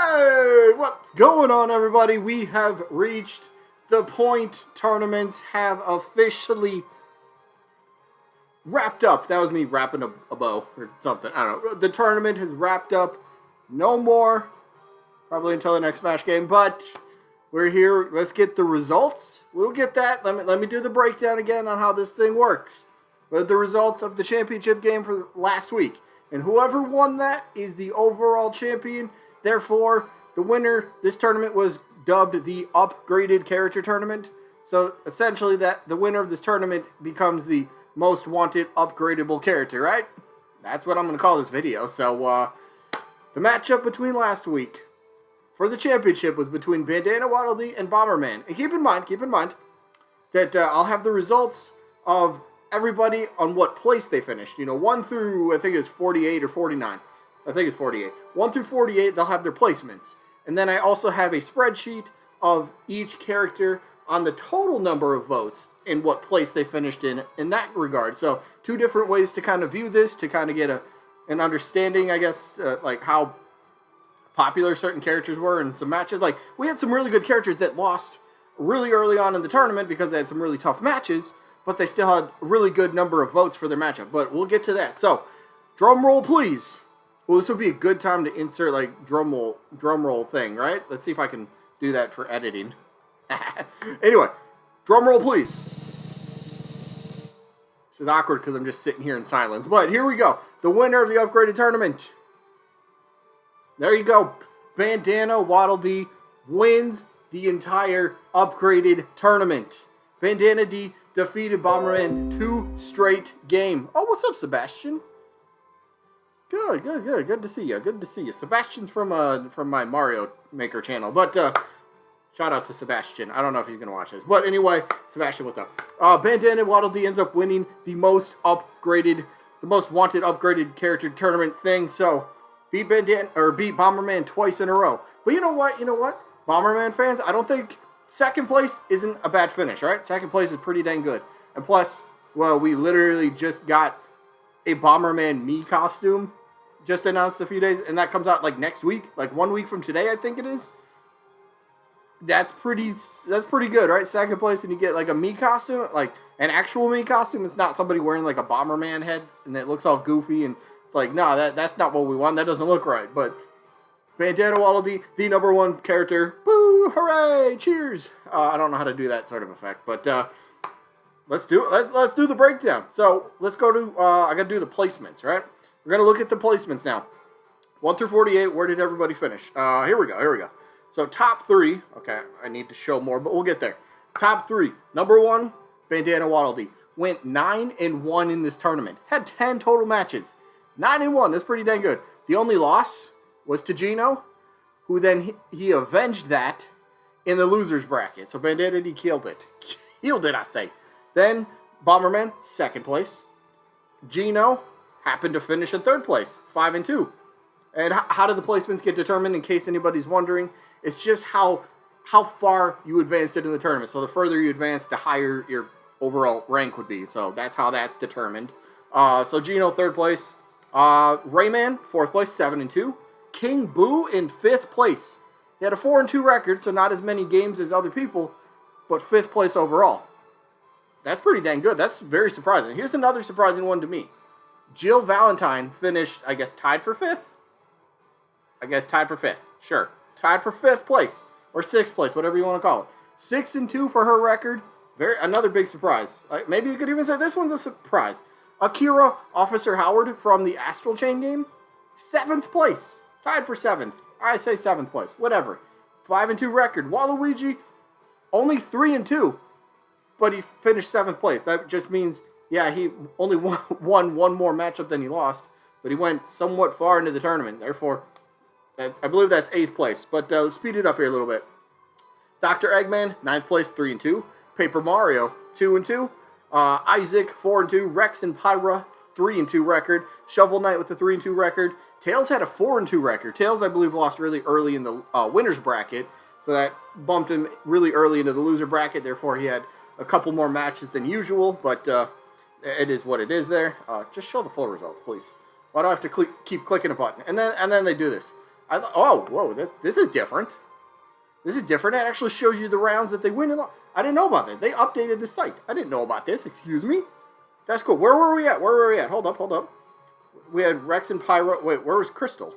Hey, what's going on, everybody? We have reached the point. Tournaments have officially wrapped up. That was me wrapping a bow or something. I don't know. The tournament has wrapped up. No more. Probably until the next Smash game, but we're here. Let's get the results. We'll get that. Let me do the breakdown again on how this thing works. With the results of the championship game for last week. And whoever won that is the overall champion. Therefore, the winner, this tournament was dubbed the upgraded character tournament. So essentially that the winner of this tournament becomes the most wanted upgradable character, right? That's what I'm going to call this video. So the matchup between last week for the championship was between Bandana Waddle Dee and Bomberman. And keep in mind that I'll have the results of everybody on what place they finished. 1 through, I think it was 48 or 49. I think it's 48. 1 through 48, they'll have their placements. And then I also have a spreadsheet of each character on the total number of votes and what place they finished in that regard. So 2 different ways to kind of view this, to kind of get an understanding, I guess, like how popular certain characters were in some matches. Like, we had some really good characters that lost really early on in the tournament because they had some really tough matches, but they still had a really good number of votes for their matchup. But we'll get to that. So, drum roll, please. Well, this would be a good time to insert, like, drum roll thing, right? Let's see if I can do that for editing. Anyway, drum roll, please. This is awkward because I'm just sitting here in silence. But here we go. The winner of the upgraded tournament. There you go. Bandana Waddle Dee wins the entire upgraded tournament. Bandana Dee defeated Bomberman 2 straight game. Oh, what's up, Sebastian? Good to see you. Sebastian's from my Mario Maker channel, but shout out to Sebastian. I don't know if he's gonna watch this, but anyway, Sebastian, what's up? Bandana Waddle Dee ends up winning the most wanted upgraded character tournament thing. So beat Bomberman twice in a row. But you know what? Bomberman fans, I don't think second place isn't a bad finish, right? Second place is pretty dang good. And plus, well, we literally just got a Bomberman Mii costume just announced a few days, and that comes out like next week, like 1 week from today, I think it is. That's pretty good, right? Second place, and you get like a Mii costume, like an actual Mii costume. It's not somebody wearing like a Bomberman head, and it looks all goofy, and it's like, no, that's not what we want. That doesn't look right. But Bandana Waddle Dee, the number 1 character. Woo! Hooray! Cheers! I don't know how to do that sort of effect, but let's do it. Let's do the breakdown. So let's go to. I got to do the placements, right? We're gonna look at the placements now. 1 through 48. Where did everybody finish? Here we go. So top 3. Okay, I need to show more, but we'll get there. Top 3. Number 1, Bandana Waddle Dee went 9-1 in this tournament. Had 10 total matches. 9-1. That's pretty dang good. The only loss was to Gino, who then he avenged that in the losers bracket. So Bandana Dee killed it. Killed it, I say. Then Bomberman, 2nd place. Gino happened to finish in 3rd place, 5-2. And how did the placements get determined, in case anybody's wondering? It's just how far you advanced it in the tournament. So the further you advance, the higher your overall rank would be. So that's how that's determined. So Gino, 3rd place. Rayman, 4th place, 7-2. King Boo in 5th place. He had a 4-2 record, so not as many games as other people, but 5th place overall. That's pretty dang good. That's very surprising. Here's another surprising one to me. Jill Valentine finished, I guess, tied for 5th? Sure. Tied for 5th place. Or 6th place, whatever you want to call it. 6-2 for her record. Another big surprise. Maybe you could even say this one's a surprise. Akira Officer Howard from the Astral Chain game. 7th place. Tied for 7th. I say 7th place. Whatever. 5-2 record. Waluigi, only 3-2. But he finished 7th place. That just means, yeah, he only won one more matchup than he lost. But he went somewhat far into the tournament. Therefore, I believe that's 8th place. But let's speed it up here a little bit. Dr. Eggman, 9th place, 3-2. Paper Mario, 2-2. Isaac, 4-2. Rex and Pyra, 3-2 record. Shovel Knight with the 3-2 record. Tails had a 4-2 record. Tails, I believe, lost really early in the winners bracket. So that bumped him really early into the loser bracket. Therefore, he had a couple more matches than usual. But it is what it is there. Just show the full results, please. Why do I have to keep clicking a button? And then they do this. Oh, whoa, this is different. This is different. It actually shows you the rounds that they win. I didn't know about that. They updated the site. I didn't know about this. Excuse me. That's cool. Where were we at? Hold up. We had Rex and Pyro. Wait, where was Crystal?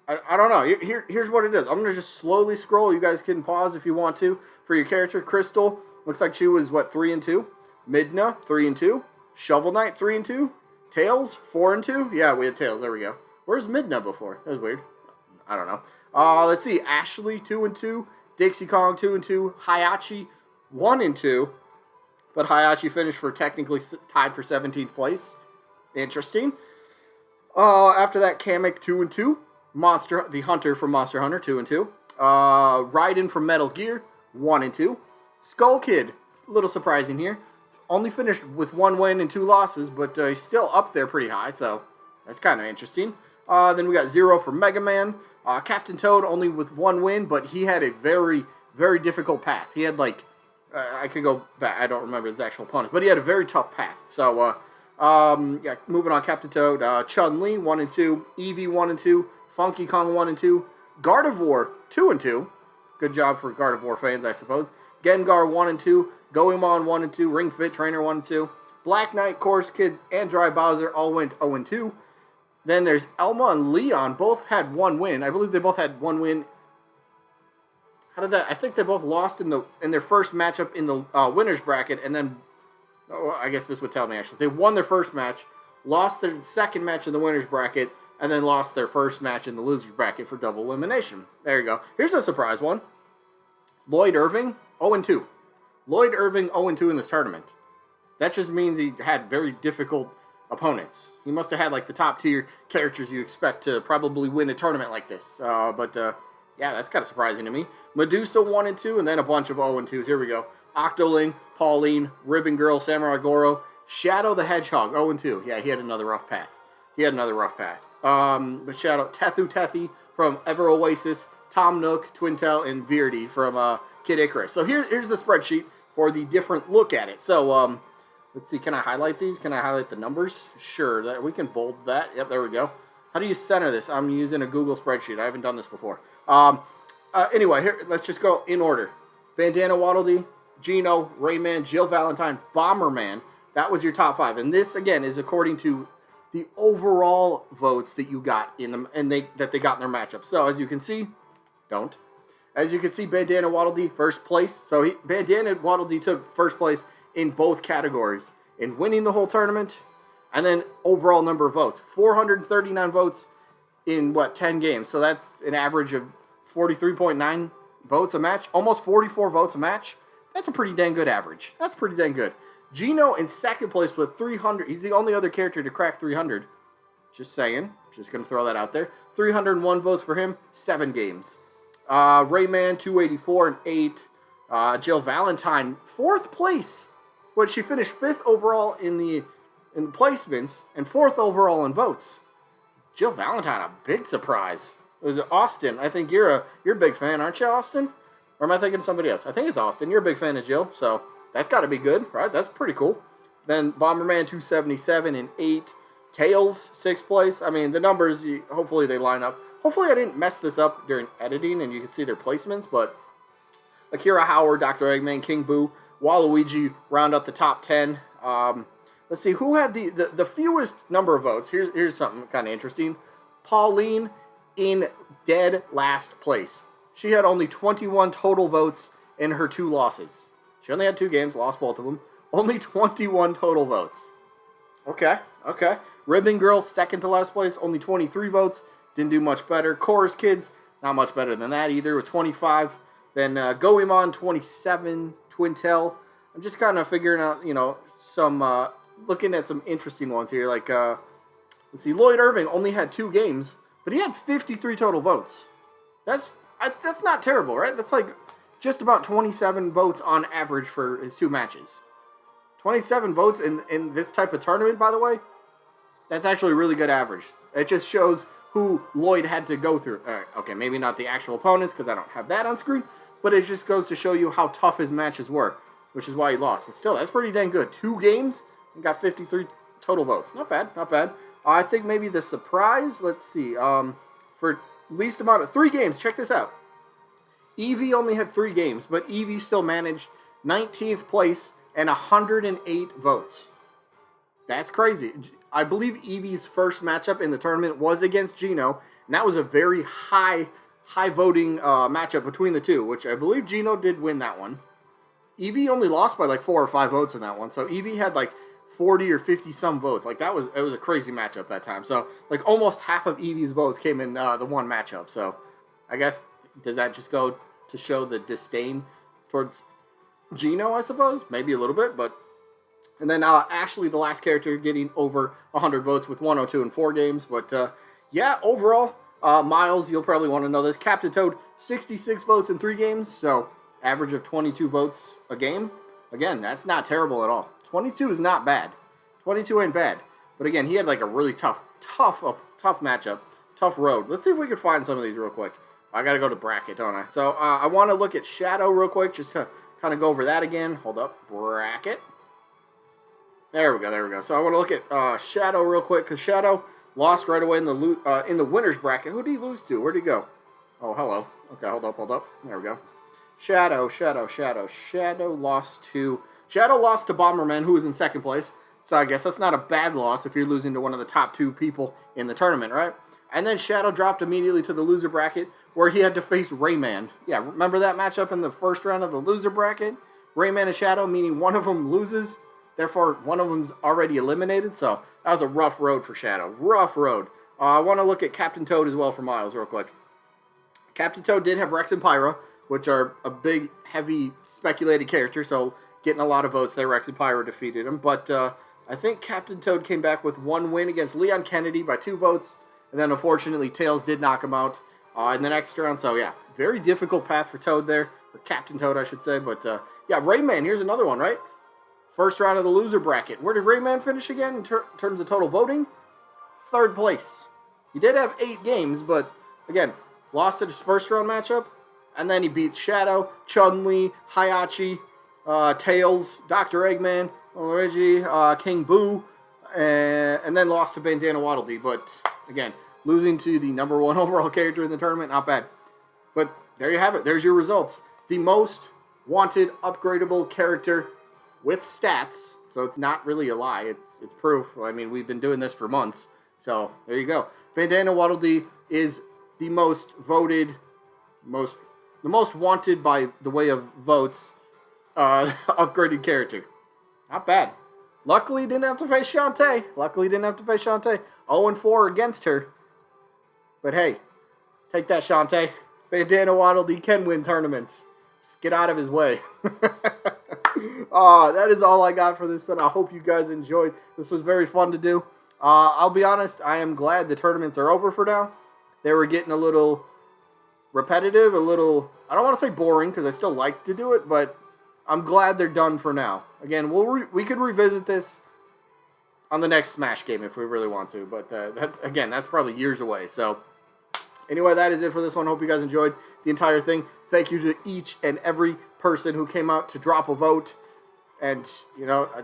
I don't know. Here's what it is. I'm going to just slowly scroll. You guys can pause if you want to for your character. Crystal, looks like she was, 3-2? Midna, 3-2. Shovel Knight, 3-2. Tails, 4-2. Yeah, we had Tails. There we go. Where's Midna before? That was weird. I don't know. Let's see. Ashley, 2-2. Dixie Kong, 2-2. Hayachi, 1-2. But Hayachi finished for technically tied for 17th place. Interesting. After that, Kamek, 2-2. Monster, the Hunter from Monster Hunter, 2-2. Raiden from Metal Gear, 1-2. Skull Kid, a little surprising here. Only finished with 1 win and 2 losses, but he's still up there pretty high, so that's kind of interesting. Then we got Zero from Mega Man. Captain Toad only with 1 win, but he had a very, very difficult path. He had I could go back, I don't remember his actual opponents, but he had a very tough path. So, yeah, moving on, Captain Toad. Chun-Li, 1-2. Eevee, 1-2. Funky Kong, 1-2. Gardevoir, 2-2. Good job for Gardevoir fans, I suppose. Gengar, 1-2. Goemon, 1-2. Ring Fit Trainer, 1-2. Black Knight, Chorus Kids, and Dry Bowser all went 0-2. Then there's Elma and Leon. Both had 1 win. I believe they both had 1 win. How did that? I think they both lost in their first matchup in the winners bracket, and then, I guess this would tell me actually. They won their first match, lost their second match in the winners bracket, and then lost their first match in the losers bracket for double elimination. There you go. Here's a surprise one. Lloyd Irving, 0-2. Lloyd Irving, 0-2 in this tournament. That just means he had very difficult opponents. He must have had the top tier characters you expect to probably win a tournament like this. Yeah, that's kind of surprising to me. Medusa, 1-2, and then a bunch of 0-2s. Here we go. Octoling, Pauline, Ribbon Girl, Samurai Goro, Shadow the Hedgehog, 0-2. Yeah, he had another rough path. But shout out Tethu from Ever Oasis, Tom Nook, Twintel, and Beardy from Kid Icarus. So here's the spreadsheet for the different look at it. So let's see, can I highlight these? Can I highlight the numbers? Sure, we can bold that. Yep, there we go. How do you center this? I'm using a Google spreadsheet. I haven't done this before. Anyway, here, let's just go in order. Bandana Waddle Dee, Gino, Rayman, Jill Valentine, Bomberman. That was your top 5. And this, again, is according to the overall votes that you got in them, and that they got in their matchup. So as you can see, Bandana Waddle Dee first place. So Bandana Waddle Dee took first place in both categories, in winning the whole tournament, and then overall number of votes. 439 votes in 10 games. So that's an average of 43.9 votes a match, almost 44 votes a match. That's a pretty dang good average. That's pretty dang good. Gino in second place with 300. He's the only other character to crack 300. Just saying. Just going to throw that out there. 301 votes for him, 7 games. Rayman, 284 and 8. Jill Valentine, 4th place. But she finished 5th overall in the placements and 4th overall in votes. Jill Valentine, a big surprise. It was Austin. I think you're a big fan, aren't you, Austin? Or am I thinking of somebody else? I think it's Austin. You're a big fan of Jill, so that's got to be good, right? That's pretty cool. Then Bomberman, 277 and 8. Tails, 6th place. I mean, the numbers, hopefully they line up. Hopefully I didn't mess this up during editing and you can see their placements, but Akira Howard, Dr. Eggman, King Boo, Waluigi round up the top 10. Let's see, who had the fewest number of votes? Here's something kind of interesting. Pauline in dead last place. She had only 21 total votes in her 2 losses. She only had 2 games, lost both of them. Only 21 total votes. Okay. Ribbon Girl, second to last place, only 23 votes. Didn't do much better. Chorus Kids, not much better than that either, with 25. Then Goemon, 27. Twintel. I'm just kind of figuring out, some, looking at some interesting ones here. Let's see, Lloyd Irving only had 2 games, but he had 53 total votes. That's not terrible, right? That's just about 27 votes on average for his 2 matches. 27 votes in this type of tournament, by the way, that's actually a really good average. It just shows who Lloyd had to go through. Okay, maybe not the actual opponents, because I don't have that on screen, but it just goes to show you how tough his matches were, which is why he lost. But still, that's pretty dang good. 2 games, and got 53 total votes. Not bad. I think maybe the surprise, let's see, for least amount of 3 games. Check this out. Evie only had 3 games, but Evie still managed 19th place and 108 votes. That's crazy. I believe Evie's first matchup in the tournament was against Gino, and that was a very high voting matchup between the two, which I believe Gino did win that one. Evie only lost by like 4 or 5 votes in that one, so Evie had like 40 or 50 some votes. Like it was a crazy matchup that time. So like almost half of Evie's votes came in the one matchup. So I guess, does that just go to show the disdain towards Gino, I suppose? Maybe a little bit, but... And then Ashley, the last character, getting over 100 votes with 102 in 4 games. But yeah, overall, Miles, you'll probably want to know this. Captain Toad, 66 votes in 3 games, so average of 22 votes a game. Again, that's not terrible at all. 22 is not bad. 22 ain't bad. But again, he had like a really tough matchup, tough road. Let's see if we can find some of these real quick. I got to go to bracket, don't I? So I want to look at Shadow real quick, just to kind of go over that again. Hold up, bracket. There we go. So I want to look at Shadow real quick, because Shadow lost right away in the winner's bracket. Who did he lose to? Where'd he go? Oh, hello. Okay, hold up. There we go. Shadow lost to Bomberman, who was in 2nd place. So I guess that's not a bad loss if you're losing to one of the top 2 people in the tournament, right? And then Shadow dropped immediately to the loser bracket, where he had to face Rayman. Yeah, remember that matchup in the first round of the loser bracket? Rayman and Shadow, meaning one of them loses, therefore one of them's already eliminated. So that was a rough road for Shadow. Rough road. I want to look at Captain Toad as well for Miles real quick. Captain Toad did have Rex and Pyra, which are a big, heavy, speculated character, so getting a lot of votes there. Rex and Pyra defeated him. But I think Captain Toad came back with 1 win against Leon Kennedy by 2 votes. And then, unfortunately, Tails did knock him out in the next round. So, yeah, very difficult path for Toad there. Or Captain Toad, I should say. But, yeah, Rayman, here's another one, right? First round of the loser bracket. Where did Rayman finish again in terms of total voting? 3rd place. He did have 8 games, but, again, lost at his first round matchup. And then he beat Shadow, Chun-Li, Hayachi, Tails, Dr. Eggman, Luigi, King Boo, and then lost to Bandana Waddle Dee. But, again, losing to the #1 overall character in the tournament, not bad. But there you have it. There's your results. The most wanted upgradable character with stats. So it's not really a lie. It's proof. I mean, we've been doing this for months. So there you go. Bandana Waddle Dee is the most voted, the most wanted by the way of votes upgraded character. Not bad. Luckily, didn't have to face Shantae. 0-4 against her. But hey, take that, Shantae. Bandana Waddle Dee can win tournaments. Just get out of his way. That is all I got for this, and I hope you guys enjoyed. This was very fun to do. I'll be honest, I am glad the tournaments are over for now. They were getting a little repetitive, I don't want to say boring, because I still like to do it, but I'm glad they're done for now. Again, we could revisit this on the next Smash game if we really want to, but that's probably years away. So anyway, that is it for this one. Hope you guys enjoyed the entire thing. Thank you to each and every person who came out to drop a vote. And, you know, I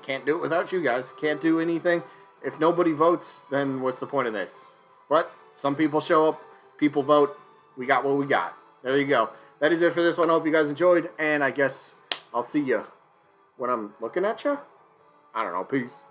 can't do it without you guys. Can't do anything. If nobody votes, then what's the point of this? But some people show up, people vote. We got what we got. There you go. That is it for this one. I hope you guys enjoyed. And I guess I'll see you when I'm looking at you. I don't know. Peace.